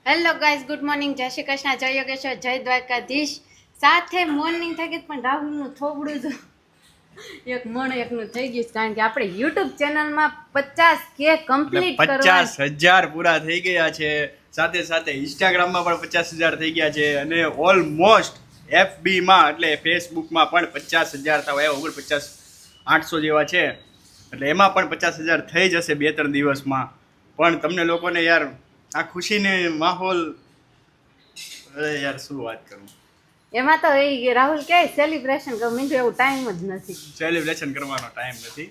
Hello guys, good morning, જય શ્રી કૃષ્ણ, જય યોગેશ્વર, જય દ્વારકાધીશ. સાથે મોર્નિંગ થઈ ગઈ પણ રાહુલનું થોબડું તો એક મણ એકનું થઈ ગયું, કારણ કે આપણે યુટ્યુબ ચેનલમાં 50K કમ્પ્લીટ કરવા 50,000 પૂરા થઈ ગયા છે. સાથે સાથે ઇન્સ્ટાગ્રામમાં પણ 50,000 થઈ ગયા છે અને ઓલમોસ્ટ FB માં એટલે ફેસબુકમાં પણ 50,000 થવા આવ્યા, 49,800 જેવા છે. એટલે એમાં પણ 50,000 થઈ જશે 2-3 દિવસમાં. પણ તમને લોકોને યાર આ ખુશીને માહોલ, અરે યાર શું વાત કરું. એમાં તો એ રાહુલ કે સેલિબ્રેશન કરો, મેં એવું ટાઈમ જ નથી. સેલિબ્રેશન કરવાનો ટાઈમ નથી.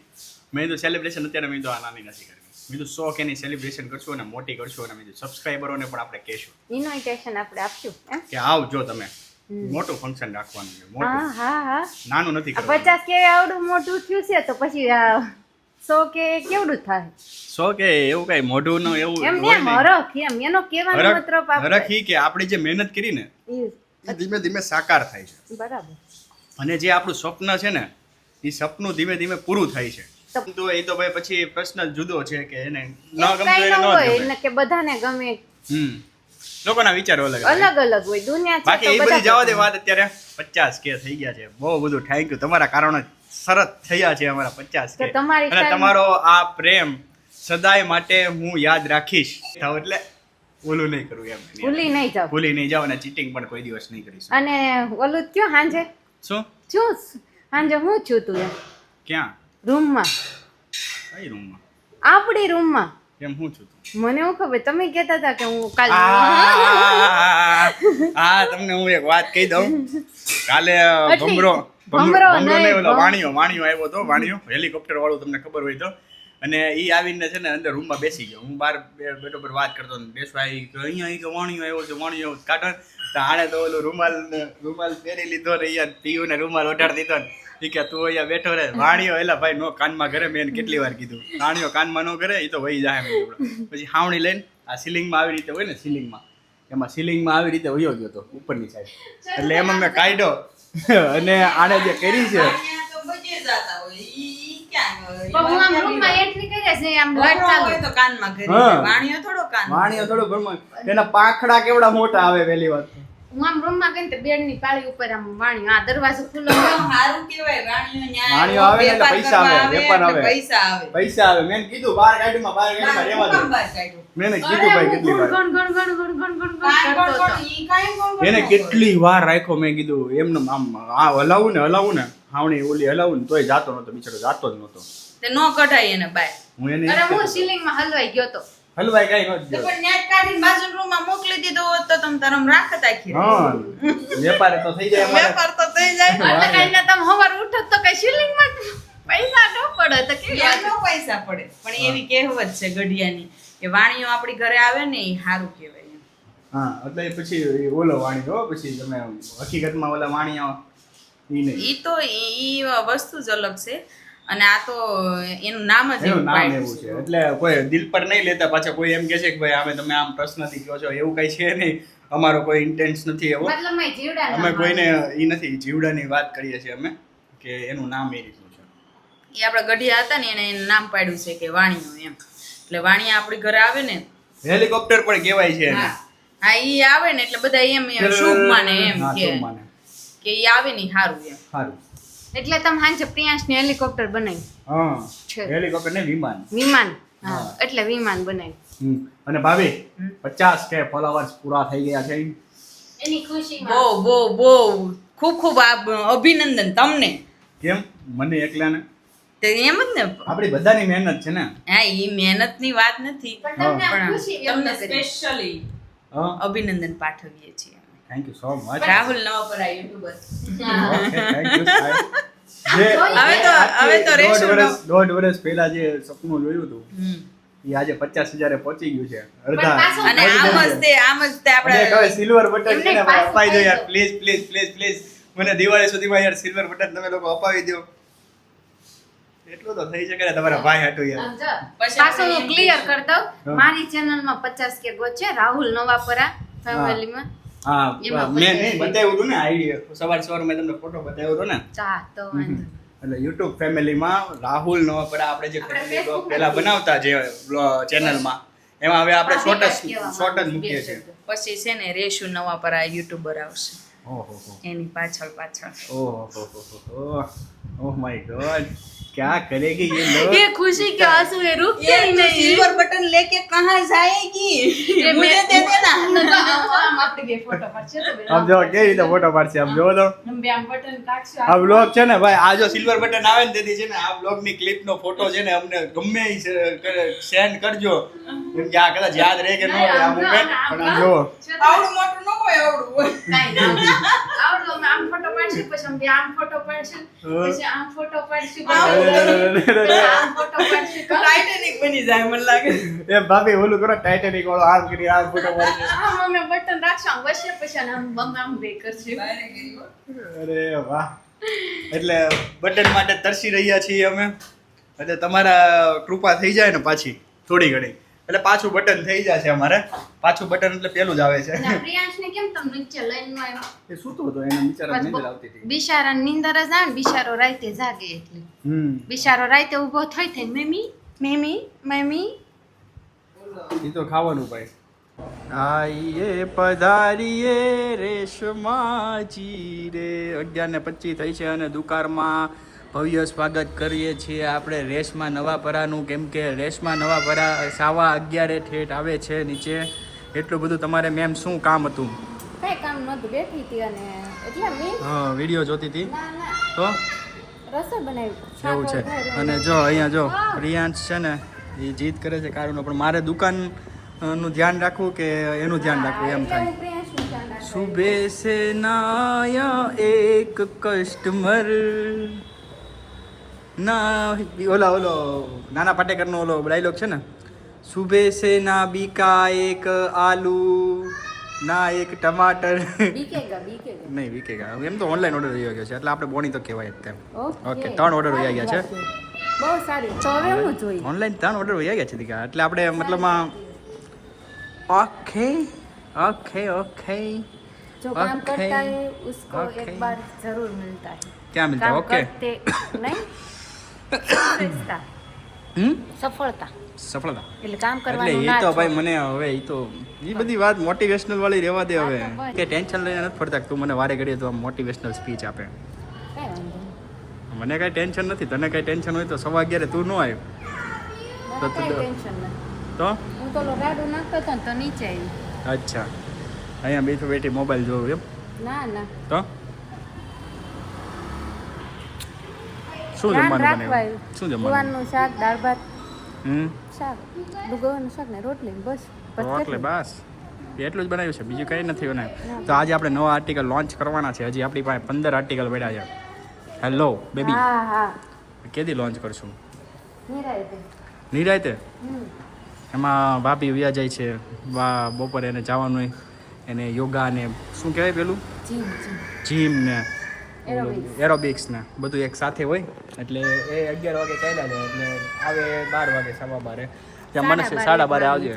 મેં તો સેલિબ્રેશન અત્યારે મેં તો આ નાની નથી કરવી. મેં તો 100K ની સેલિબ્રેશન કરશું અને મોટી કરશું અને મેં સબસ્ક્રાઈબરોને પણ આપણે કહેશું, ઇન્વિટેશન આપણે આપશું કે આવજો તમે. મોટું ફંક્શન રાખવાનું છે, મોટું. હા નાનું નથી કરવાનું. 50K આવડું મોટું થયું છે તો પછી 100K કેવડું થાય? 100K એવું કઈ મોઢું નો એવું એમ ને હરખ, એમ એનો કહેવાનો મતલબ હરખ ઈ કે આપણે જે મહેનત કરી ને એ ધીમે ધીમે સાકાર થાય છે. બરાબર. અને જે આપણું સ્વપ્ન છે ને એ સપનું ધીમે ધીમે પૂરું થાય છે. તો એ તો ભાઈ પછી પ્રશ્ન જુદો છે કે એને ન ગમતું એને ન ગમે, એટલે કે બધાને ગમે. લોકોના વિચારો અલગ અલગ હોય. દુનિયા છે બાકી એ બધી જવા દે વાત. અત્યારે 50K થઈ ગયા છે. બહુ બધું થેન્ક યુ, તમારા કારણે સરસ થયા છે અમારા 50K. અને તમારો આ પ્રેમ સદાય માટે હું યાદ રાખીશ. એટલે ઓલું નહીં કરું એમ, ભૂલી નહીં જાવ અને ચીટિંગ પણ કોઈ દિવસ નહીં કરીશ. અને ઓલું કયો હાંજે શું હાંજે હું છું તું એમ ક્યાં રૂમમાં? કઈ રૂમમાં? આપણી રૂમમાં. એમ હું છું તું? મને હું ખબર, તમે કહેતા હતા કે હું કાલે. હા, તમને હું એક વાત કહી દઉં. કાલે ભમરો નહીં, ઓલો વાણિયો આવ્યો હતો. વાણિયો હેલિકોપ્ટર વાળો, તમને ખબર હોય તો. અને ઈ આવીને છે ને અંદર રૂમમાં બેસી ગયો. હું બહાર બેઠો પર વાત કરતો બેસવા આવી કે અહીંયા કે વાણિયો આવ્યો છે, વાણિયો કાઢો. તો આણે તો ઓલું રૂમાલ પહેરી લીધો ને યાર, પીયું ને રૂમાલ ઓઢાડી દીધો ને ઈ કે તું અહીંયા બેઠો રે. વાણિયો એલા ભાઈ નો કાનમાં ઘરે, મેં કેટલી વાર કીધું વાણિયો કાનમાં નો કરે, એ તો વહી જાય. પછી હાવણી લઈને આ સીલિંગમાં આવી રીતે હોય ને, સીલિંગમાં આવી રીતે વયો ગયો તો ઉપરની સાઈડ. એટલે એમાં મેં કાઢ્યો અને આને જે કરી છે એના પાંખડા કેવડા મોટા આવે. પહેલી વાત હું આમ રૂમમાં ગઈ તો બેડ ની પાળી ઉપર આમ વાણિયો, આ દરવાજો ખુલ્લો સારું કહેવાય. વાણિયો આવે એટલે પૈસા આવે, વેપાર આવે, પૈસા આવે. મેં કીધું બહાર ગાડીમાં રહેવા દે. મેં કીધું ભાઈ કેટલી વાર એને કેટલી વાર રાખ્યો. મેં કીધું એમને આમ આ હલાવું ને હાવણી ઓલી હલાવું ને તોય જાતો નતો, બિચારો જાતો જ નતો. તે નો કઢાય એને બાય. હું સીલિંગ માં હલવાઈ ગયો તો. હલવાઈ કઈ નતો ગયો. પણ નેટ કાઢીને બાજુ રૂમ માં મોકલી દીધો હોત તો તમ તરમ રાખત આખી. હા, વેપાર તો થઈ જાય અમારે. વેપાર તો થઈ જાય. એટલે કઈ તમે હવાર ઉઠો તો કઈ સીલિંગ માં પૈસા ન પડે તો કે એનો પૈસા પડે. પણ એવી કહેવત છે ગઢિયાની કે વાણીઓ આપણી ઘરે આવે ને એ સારું કહેવાય. હા, એટલે પછી ઓલો વાણીઓ, પછી તમે હકીકતમાં ઓલા વાણીઓ ઈ તો ઈ વસ્તુ જ અલગ છે. અને આ તો એનું નામ જ એવું છે. એટલે કોઈ દિલ પર નહીં લેતા. પાછા કોઈ એમ કે છે કે ભાઈ અમે તમે આમ પ્રશ્નથી કહો છો, એવું કઈ છે નહીં. અમારો કોઈ ઇન્ટેન્સ નથી એવો. અમે કોઈને ઈ નથી જીવડાની વાત કરીએ છીએ અમે, કે એનું નામ એ રીતનું છે. એ આપણા ગઢિયા હતા ને એને એનું નામ પાડ્યું છે કે વાણીઓ એમ. એટલે વાણિયા આપણી ઘરે આવે ને, હેલિકોપ્ટર પણ કહેવાય છે. હા, ઈ આવે ને એટલે બધા એમ શુભ માને એમ કે ઈ આવે ને સારું એમ. સારું. એટલે તમે હાંજે પ્રિયાંશ ને હેલિકોપ્ટર બનાવ્યું. હા, હેલિકોપ્ટર ને વિમાન. હા, એટલે વિમાન બનાવ્યું. અને ભાભી 50K ફોલોવર્સ પૂરા થઈ ગયા છે એની ખુશીમાં બહુ ખૂબ ખૂબ અભિનંદન તમને. કેમ મને એકલાને? તે એમ જ ને, આપણી બધાની મહેનત છે ને. હા, ઈ મહેનતની વાત નથી, પણ તમને સ્પેશિયલી અભિનંદન પાઠવીએ છીએ. Thank you so much. Rahul Navapara YouTuber. Okay, thank you. હવે તો દોઢ વર્ષ પહેલા જે સપનું જોયું હતું એ આજે 50,000 એ પહોંચી ગયું છે. અડધા. અને આમ જ તે આપણે હવે સિલ્વર બટન છે ને અપાઈ દો યાર, પ્લીઝ. મને દિવાળી સુધીમાં યાર સિલ્વર બટન તમે લોકો અપાવી દો. એટલું તો થઈ શકે ને તમારા ભાઈ હાટુ યાર. પાછું હું ક્લિયર કરી દઉં, મારી ચેનલ માં 50K ગોત છે, રાહુલ નવાપરા ફેમિલીમાં. હા, મેં નહીં બતાવ્યું હતું ને આઈડિયા. સવાર મેં તમને ફોટો બતાવ્યો હતો ને. એટલે યુટ્યુબ ફેમિલીમાં રાહુલ નવાપરા આપણે જે પહેલા બનાવતા જે ચેનલમાં એમાં હવે આપણે ભાભી શોર્ટ કાંઈક કહેવા જ માંગે મૂકીએ બે છીએ. શબ્દ. પછી છે ને રેશુ નવા પર આ યુટ્યુબર આવશે ઓહો એની પાછળ ઓહો ઓહ માય ગॉड क्या करेगी ये लोग ये खुशी के आंसू है रुकते ही नहीं सिल्वर बटन लेके कहाँ जाएगी ये मुझे दे देना આમ આપણે બે ફોટો પાડશે તો अब जो કેવી રીતે ફોટો પાડશે આમ જો તો બે આમ બટન કાઢશું આ બ્લોગ છે ને ભાઈ આ જો સિલ્વર બટન આવે ને તેથી છે ને આ બ્લોગ ની ક્લિપ નો ફોટો છે ને અમને ગમે સેન્ડ કરજો કેમ કે આ કદાચ યાદ રહે કે ન રહે આ મોમેન્ટ પણ આમ જો આવડું મોટું ન હોય આવડું હોય કાઈ ના આવડો અમે આમ ફોટો પાડશું પછી અમે બે આમ ફોટો પાડશું પછી આમ ફોટો પાડશું પછી આમ ફોટો પાડશું ટાઇટેનિક બની જાય મને લાગે એ ભાભી ઓલું કરો ટાઇટેનિક વાળો આમ કરી આમ ફોટો પાડશે આમ અમે બટન રાખશું આમ વચ્ચે પછી આમ બે કરશું અરે વાહ એટલે બટન માટે તરસી રહ્યા છીએ અમે એટલે તમારા કૃપા થઈ જાય ને પાછી થોડી ઘણી એટલે પાછું બટન થઈ જશે અમારે પાછું બટન એટલે પેલું જ આવે છે અને પ્રિયાંશને કેમ તમે નીચે લઈને નો આવ્યો એ સૂતો હતો એને બિચારા નીંદર આવતી હતી બિચારા નીંદર જ આવે ને બિચારો રાતે જાગે એટલે બિચારો રાતે ઊભો થઈ થઈને મમ્મી મમ્મી મમ્મી એ તો ખાવાનું ભાઈ આઈએ પધારીએ રેશમાજી રે 11:25 થઈ છે અને દુકાનમાં ભવ્ય સ્વાગત કરીએ છીએ આપણે રેશમા નવાપરાનું કેમ કે રેશમા નવાપરા 11:15 ઠેઠ આવે છે નીચે એટલું બધું તમારે મેમ શું કામ હતું કઈ કામ નહોતું બેઠી હતી અને એટલે મેં હા વિડીયો જોતી હતી ના ના તો રસોઈ બનાવી એવું છે અને જો અહીંયા જો પ્રિયાંશ છે ને એ જીદ કરે છે કારુનો પણ મારે દુકાન નું ધ્યાન રાખવું કે એનું ધ્યાન રાખવું એમ થાય સુબે સે નાયા એક કસ્ટમર ના ઓલો નાના પાટેકરનો ઓલો ડાયલોગ છે ને સુબે સે ના બીકા એક આલુ ના એક ટમાટર બીકેગા નહીં વીકેગા એમ તો ઓનલાઈન ઓર્ડર થઈ ગયો છે એટલે આપણે બોણી તો કહેવાય જ તેમ ઓકે 3 ઓર્ડર થઈ ગયા છે બહુ સારી તો હવે હું જોઈ ઓનલાઈન 3 ઓર્ડર થઈ ગયા છે દીકા એટલે આપણે મતલબમાં ओके ओके ओके जो काम Okay. करता है उसको Okay. एक बार जरूर मिलता है क्या मिलता है काम ओके करते नहीं सफलता सफलता સફળતા એટલે કામ એટલે કરવાનું એ ના તો ભાઈ છોડો. મને હવે એ તો એ બધી વાત મોટિવેશનલ વાળી રહેવા દે હવે હા, તો બસ. કે ટેન્શન લઈને નથી ફરતા કે તું મને વારે ઘડીએ તો મોટિવેશનલ સ્પીચ આપે કાંઈ વાંધો નહીં. મને કાંઈ ટેન્શન નથી તને કાંઈ ટેન્શન હોય તો 11:15 તું ન આવ્યો મને તો કાંઈ તો- ટેન્શન નથી તો હું તો ઓલો રાડું નાખતો હતો ને તો નીચે આવી અચ્છા અહીંયા બેઠું બેઠી મોબાઈલ જોવું એમ ના ના તો શું ધ્યાન જમવાનું રાખવાય બનાવ્યું શું જમવાનું ગુવારનું શાક દાળ ભાત હમ શાક ગુવારનું શાક ને રોટલી ને બસ પછી એટલે કેટલું? બસ એટલું જ બનાવ્યું છે બીજું કંઈ નથી બનાવ્યું તો આજે આપણે નવા આર્ટિકલ લોન્ચ કરવાના છે હજી આપણી પાસે 15 આર્ટિકલ પડ્યા છે હેલો બેબી હા હા કેદી લોન્ચ કરશું નિરાંતે. નિરાયતે હમ. એમાં ભાભી વ્યા જાય છે બપોરે એને જવાનું હોય એને યોગા ને શું કહેવાય પેલું જીમ જીમ જીમ ને Aerobics. એરોબિક્સ ને બધું એક સાથે હોય એટલે એ 11 વાગે ચાલ્યા જાય એટલે આવે 12 વાગે 12:15 ત્યાં મનસ્વી 12:30 આવજે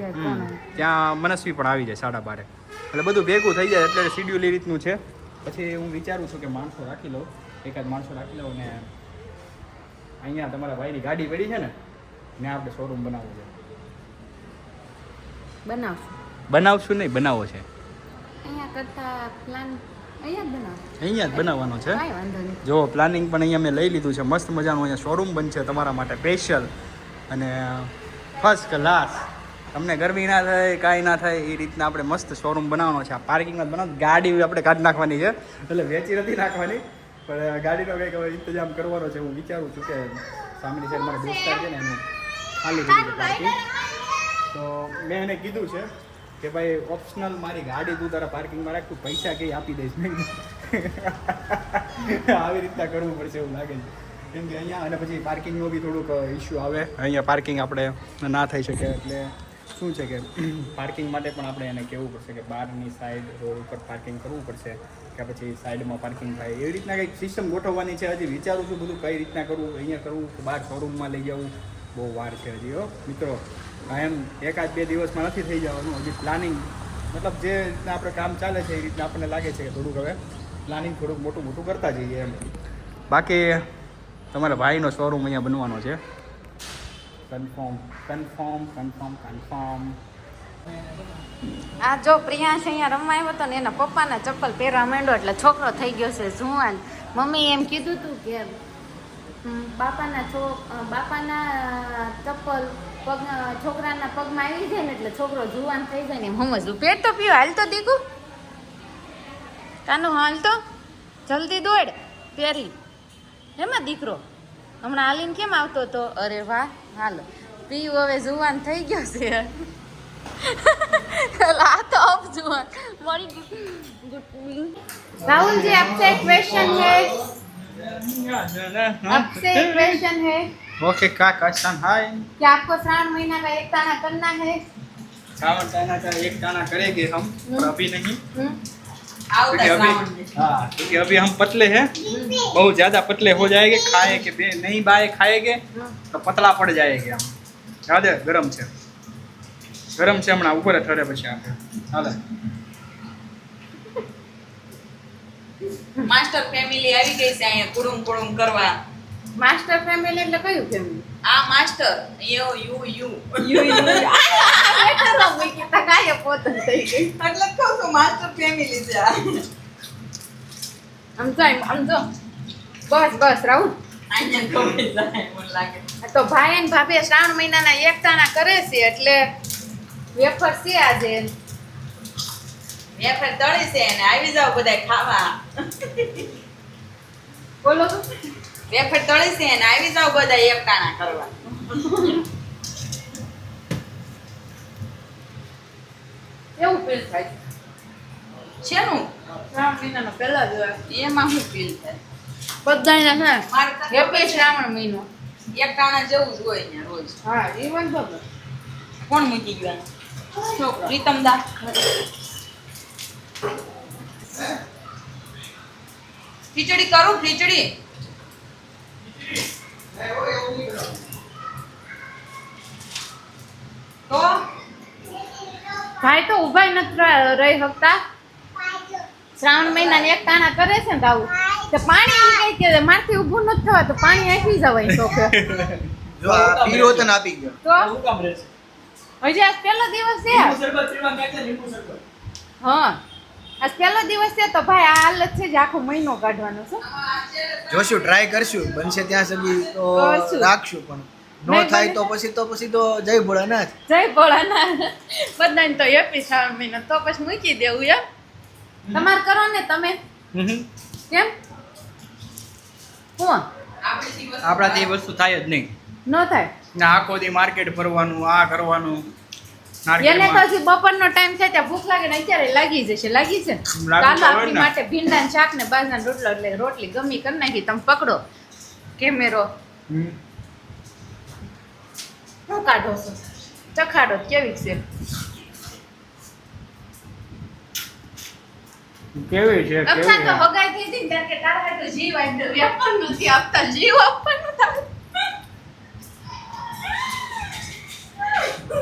ત્યાં મનસ્વી પણ આવી જાય 12:30 એટલે બધું ભેગું થઈ જાય એટલે શિડ્યુલ એ રીતનું છે પછી હું વિચારું છું કે માણસો રાખી લઉં એકાદ માણસો રાખી લઉં ને અહીંયા તમારા ભાઈની ગાડી પડી છે ને ત્યાં આપણે શોરૂમ બનાવવું છે બનાવશું બનાવશું નહીં બનાવવો છે અહીંયા કરતા પ્લાન અહીંયા જ બનાવો અહીંયા જ બનાવવાનો છે કાંઈ વાંધો નહીં જો પ્લાનિંગ પણ અહીંયા મેં લઈ લીધું છે મસ્ત મજાનું અહીંયા શોરૂમ બનશે તમારા માટે સ્પેશિયલ અને ફર્સ્ટ ક્લાસ તમને ગરમી ના થાય કાંઈ ના થાય એ રીતના આપણે મસ્ત શોરૂમ બનાવવાનો છે આ પાર્કિંગમાં જ બનાવ ગાડી આપણે કાઢી નાખવાની છે એટલે વેચી નથી નાખવાની પણ ગાડીનો કંઈક હવે ઇંતજામ કરવાનો છે હું વિચારું છું કે સામેની સાઈડ મારા દોસ્તાર છે ને એનું ખાલી કરી દે પાર્કિંગ તો મેં એને કીધું છે કે ભાઈ ઓપ્શનલ મારી ગાડી તું તારા પાર્કિંગમાં રાખ તું પૈસા કંઈ આપી દઈશ નહીં આવી રીતના કરવું પડશે એવું લાગે છે કેમ કે અહીંયા અને પછી પાર્કિંગનો બી થોડુંક ઇસ્યુ આવે અહીંયા પાર્કિંગ આપણે ના થઈ શકે એટલે શું છે કે પાર્કિંગ માટે પણ આપણે એને કહેવું પડશે કે બહારની સાઈડ રોડ ઉપર પાર્કિંગ કરવું પડશે કે પછી સાઈડમાં પાર્કિંગ થાય એવી રીતના કંઈક સિસ્ટમ ગોઠવવાની છે હજી વિચારું છું બધું કઈ રીતના કરવું અહીંયા કરવું કે બહાર શોરૂમમાં લઈ જવું બહુ વાર છે હજી હો મિત્રો એમ 1-2 દિવસમાં નથી થઈ જવાનું હજી પ્લાનિંગ મતલબ જે રીતના આપણે કામ ચાલે છે એ રીતના આપણને લાગે છે કે થોડુંક હવે પ્લાનિંગ થોડુંક મોટું કરતા જઈએ એમ બાકી તમારા ભાઈનો શોરૂમ અહીંયા બનવાનો છે કન્ફર્મ આ જો પ્રિયાંશ અહીંયા રમવા આવ્યો હતો ને એના પપ્પાના ચપ્પલ પહેરવા માંડ્યો એટલે છોકરો થઈ ગયો છે જુવાન. મમ્મી એમ કીધું તું કે બાપાના ચપ્પલ પગ છોકરાના પગમાં આવી જાય ને એટલે છોકરો જુવાન થઈ જાય ને એમ સમજવું. પેટ તો પીવો, હાલ તો દીકુ કાનું, હાલ તો જલ્દી દોડ પહેરી. હેમાં દીકરો હમણાં હાલીને કેમ આવતો હતો? અરે વાહ, હાલો પીવું હવે જુવાન થઈ ગયો છે. આ તો अब जुआन बड़ी राहुल जी आपसे एक क्वेश्चन है, आपसे एक क्वेश्चन है. ओके का क्वेश्चन है? क्या आपको श्रावण महीना का एक ताना करना है? श्रावण महीना का एक ताना करेंगे हम, पर अभी नहीं. આવતા क्योंकि શ્રાવણ अभी हाँ, क्योंकि अभी हम पतले हैं, बहुत ज्यादा पतले हो जाएंगे. खाएंगे नहीं बाय खाएंगे तो पतला पड़ जाएंगे हम. याद है गरम છે, ગરમ છે હમણાં ઉપર ઠરે પછી આપણે હાલે. માસ્ટર ફેમિલી આવી ગઈ છે અહીંયા કુડુમ કુડુમ કરવા. માસ્ટર ફેમિલી એટલે કયું ફેમિલી? આ માસ્ટર યો યુ યુ એટલો મૂકી તકાય પોતન થઈ ગઈ. એટલે કહું છું માસ્ટર ફેમિલી છે આ. સમજો બસ બસ રાહુલ. અહીંયા ખબર જાય મને લાગે. તો ભાઈ અને ભાભી શ્રાવણ મહિનાના એક તાણા કરે છે એટલે વેફર છે આજે. વેફર તળી છે અને આવી જાવ બધા ખાવા. બોલો વેફર તળી છે અને આવી જાવ બધા એક તાણા કરવા. એવું ફીલ થાય શેનું? શ્રાવણ મહિનાનો પહેલા જ એમાં શું ફીલ થાય? બધાને હે મારે તો હેપી શ્રાવણ મહિનો. એક તાણા જેવું જ હોય ને રોજ. હા એ વાંધો નહીં. કોણ મૂકી ગયું? છોકરો પ્રીતમ દા. ખીચડી કરું ખીચડી. તો ભાઈ તો ઉભા નથી રહી શકતા. શ્રાવણ મહિનાની એક તાણા કરે છે ને આવું તો પાણી કઈ કે મારથી ઊભું નથી થવા તો પાણી આપી જવાય શોખે. જો આ પીરો તને આપી ગયો. તો હજી આજ પહેલો દિવસ છે. હા આજ પહેલો દિવસ છે તો ભાઈ આ હાલત છે જ આખો મહિનો કાઢવાનો છે. જોશું, ટ્રાય કરશું, બનશે ત્યાં સુધી તો કરશું. રાખશું, પણ નો નહીં થાય બને. તો પછી તો જય ભોળાનાથ. જય ભોળાનાથ. બધાને તો હેપી શ્રાવણ મહિનો તો પછી મૂકી દેવું એમ. તમારે કરો ને તમે કેમ હું આપણાથી એ વસ્તુ થાય જ નહીં. ન થાય ના આખો દી માર્કેટ ફરવાનું, આ કરવાનું. એને તો હજી બપોરનો ટાઈમ થાય ત્યાં ભૂખ લાગે ને અત્યારે લાગી જશે. લાગી છે ને લાગી ચાલો તો હોય આપણી ને. માટે ભીંડા શાક ને બાજરાનો રોટલો એટલે રોટલી ગમી કરી નાખી. તમે પકડો કેમેરો, શું કાઢો છો? ચખાડો કેવી છે? કેવી છે અક્ષા તો હગાઈ થઈ હતી ને ત્યારે કે તારા હાટુ જીવ આપ્યો. વેપાર નથી આપતા, જીવ આપવાનું થાય.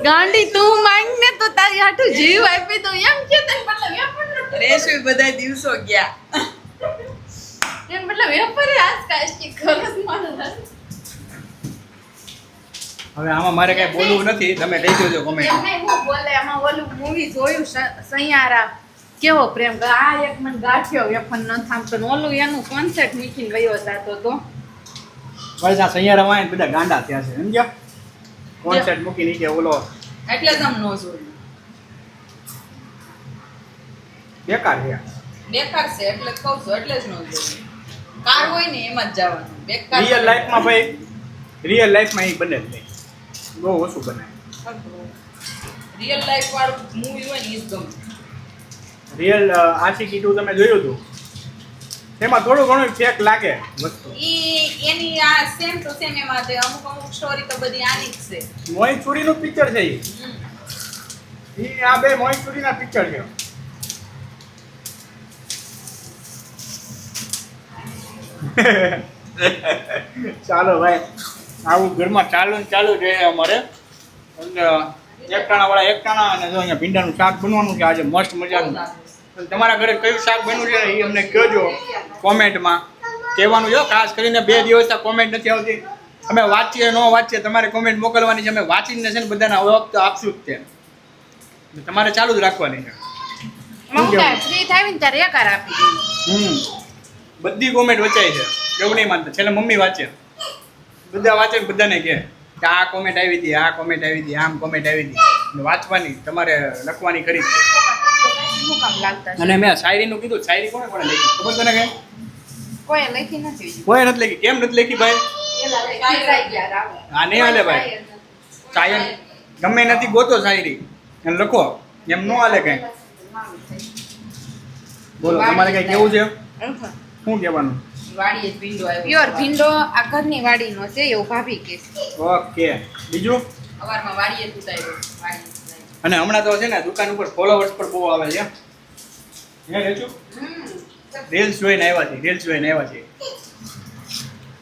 ગાંડી તું માંગ ને તો તારી હાટુ જીવ આપી દઉં એમ કે તને મતલબ વેપાર નથી. રેશુ બધા દિવસો ગયા. એમ મતલબ વેપાર આજ કાશ કે ખરસ મારે. હવે આમાં મારે કઈ બોલવું નથી, તમે કહી દેજો કોમેન્ટ. એમ નહીં હું બોલે એમાં ઓલું મૂવી જોયું સૈયારા કેવો પ્રેમ. આ એક મને ગાંઠ્યો વેફર ન થામતો ને ઓલું એનું કોન્સર્ટ મૂકીને વયો જાતો તો. બસ આ સૈયારા માં બધા ગાંડા થયા છે સમજ્યા. કોન્સર્ટ મૂકી નીચે ઓલો એટલે જ આમ નો જોયું. બેકાર છે. બેકાર છે એટલે જ કહું છું, એટલે જ નો જોયું. કાર હોય ને એમાં જ જવાનું. બેકાર રિયલ લાઈફમાં ભાઈ, રિયલ લાઈફમાં એ બને જ નહીં, બહુ ઓછું બને. રિયલ લાઈફ વાળું મૂવી હોય ને એ જ ગમે. રિયલ આશિકી 2 તમે જોયું હતું, એમાં થોડું ઘણું ફેક લાગે વસ્તુ. એની આ સેમ ટુ સેમ એમાં તે અમુક સ્ટોરી તો બધી આની જ છે. મોહિત સુરીનું પિક્ચર છે ઈ. આ બે મોહિત સુરીના પિક્ચર છે. ચાલો ભાઈ, આવું ઘરમાં ચાલુ ને ચાલુ જ રહે અમારે. એકટાણા વાળા એકટાણા, અને જો અહીંયા ભીંડાનું શાક બનવાનું છે આજે મસ્ત મજાનું. તમારા ઘરે કયું શાક બન્યું છે ને એ અમને કહેજો કોમેન્ટમાં. કહેવાનું જો ખાસ કરીને 2 દિવસ કોમેન્ટ નથી આવતી. અમે વાંચીએ ન વાંચીએ તમારે કોમેન્ટ મોકલવાની છે, અમે વાંચીને છે ને બધાના વખત આપશું જ તે. તમારે ચાલુ જ રાખવાની છે. હું ફ્રી થાય ને ત્યારે એકાર આપી દઉં. બધી કોમેન્ટ વચાય છે એવું નહીં માનતા, છેલ્લે મમ્મી વાંચે, બધા વાંચે ને બધાને કહે કે આ કોમેન્ટ આવી હતી, આ કોમેન્ટ આવી હતી, આમ કોમેન્ટ આવી હતી. વાંચવાની તમારે લખવાની ખરી જ છે. શું કામ લાગતા છે? અને મેં શાયરીનું કીધું, શાયરી કોને કોને લખી ખબર તને કે? કોઈ લખી નથી. કોઈ નથી લખી. કેમ નથી લખી ભાઈ? હા નહીં હાલે ભાઈ, શાયર ગમે નથી ગોતો શાયરી અને લખો, એમ ન હાલે કઈ. બોલો તમારે કઈ કેવું છે? શું કહેવાનું? વાડીએ જ ભીંડો આવ્યો. પ્યોર ભીંડો આ ઘરની વાડીનો છે એવું ભાભી કહે છે. ઓકે, બીજું? સવારમાં વાડીએ જ ઉતાર્યો. વાડીએ જ ઉતાર્યો. અને હમણાં તો છે ને દુકાન ઉપર ફોલોવર્સ પર બહુ આવે છે. હે રેચુ? રીલ્સ જોઈને આવ્યા છે, રીલ્સ જોઈને આવ્યા છે.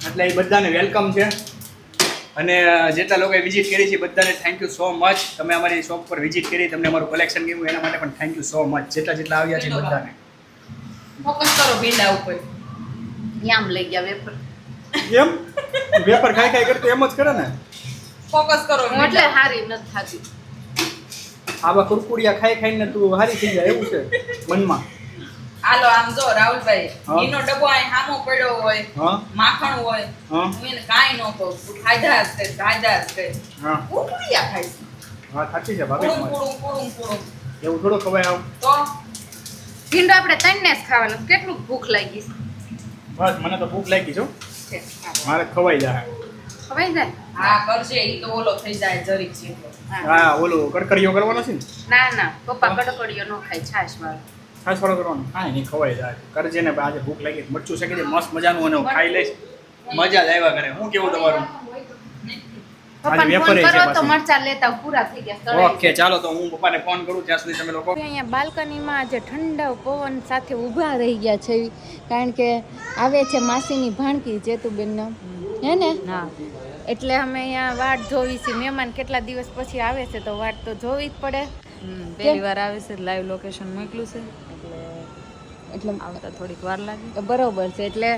એટલે એ બધાને વેલકમ છે. અને જેટલા લોકોએ વિઝિટ કરી છે બધાને થેન્ક યુ સો મચ. તમે અમારી શોપ પર વિઝિટ કરી, તમને અમારું કલેક્શન ગમ્યું એના માટે પણ થેન્ક યુ સો મચ. જેટલા આવ્યા છે બધાને. ફોકસ કરો ભીંડા ઉપર. યામ લઈ ગયા વેપર. એમ વેપાર ખાઈ કરતો એમ જ કરે ને. ફોકસ કરો હું એટલે હારી નથી થાતી. આવા કુરકુડિયા ખાઈને તું હારી થઈ જાય એવું છે મનમાં. હાલો આમ જો રાહુલભાઈ, હા. એનો ડબ્બો અહીં સામો પડ્યો હોય, હા માખણ હોય, હા હું એને કાંઈ ન કહું, તું ખાધા જ કર, ખાધા જ કર. હા કુરકુરિયા ખાઈશ. હા સાચી છે ભાભી કુરુમ તમારી. કુરુમ કુરુમ કુરુમ. એવું થોડું ખવાય આવું. તો ભીંડો આપણે ત્રણને જ ખાવાનું. કેટલું ભૂખ લાગી બસ મને તો ભૂખ લાગી છે. છે? મારે ખવાઈ જાય. ખવાઈ જાય? હા કરશે, ઈ તો ઓલો થઈ જાય જરીક છે. હા ઓલું કડકડીઓ કરવાનો છે ને, ના ના પપ્પા કડકડીઓ ન ખાય, છાશ વાળો. છાશ વાળો કરવાનો. હા નહીં ખવાઈ જાય. કરજે ને આજે ભૂખ લાગી, મરચું શેકી દે મસ્ત મજાનું અને હું ખાઈ લઈશ. મજા જ આવ્યા કરે. શું કેવું તમારું? પપ્પાને વેપાર ફોન છે કરો તો પાછી. મરચા લેતા પૂરા થઈ ગયા. તળાઈ ઓકે ચાલો તો હું પપ્પાને ફોન કરું ત્યાં સુધી તમે લોકો અહીંયા બાલ્કનીમાં આજે ઠંડા પવન સાથે ઊભા રહી ગયા છે, કારણ કે આવે છે માસીની ભાણકી જેતુબેનનો, હે ને? એટલે અમે અહીંયા વાટ જોવી છે. મહેમાન કેટલા દિવસ પછી આવે છે તો વાટ તો જોવી જ પડે. પહેલી વાર આવે છે, લાઈવ લોકેશન મોકલ્યું છે એટલે આવતા થોડીક વાર લાગે. બરોબર છે. એટલે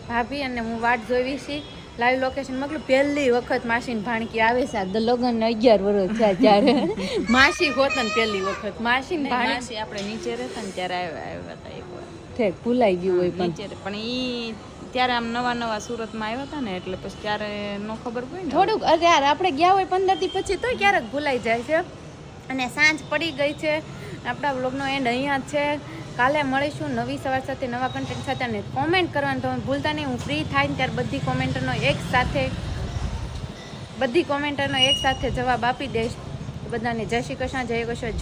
ભાભી અને હું વાટ જોવી છીએ. લાઈવ લોકેશન મોકલું. પહેલી વખત માસીની ભાણકી આવે છે. આ લગ્ન 11 વર્ષ થયા ત્યારે માસી હોતન પહેલી વખત માસીની ભાણકી. માસી આપણે નીચે રહેતા ને ત્યારે આવ્યા હતા એકવાર. ઠેક ભૂલાઈ ગયું હોય પણ નીચે પણ ઈ ત્યારે આમ નવા સુરતમાં આવ્યા હતા ને એટલે પછી ત્યારે નો ખબર હોય ને. થોડુંક યાર આપણે ગયા હોય 15 દી પછી તો ક્યારેક ભૂલાઈ જાય છે. અને સાંજ પડી ગઈ છે. આપણા બ્લોગનો એન્ડ અહીંયા જ છે. કાલે મળીશું નવી સવાર સાથે, નવા કન્ટેન્ટ સાથે. અને કોમેન્ટ કરવાનું તમે ભૂલતા નહીં. હું ફ્રી થાય ને ત્યારે બધી કોમેન્ટરનો એક સાથે જવાબ આપી દઈશ. બધાને જય શ્રી કૃષ્ણ, જય કૃષ્ણ.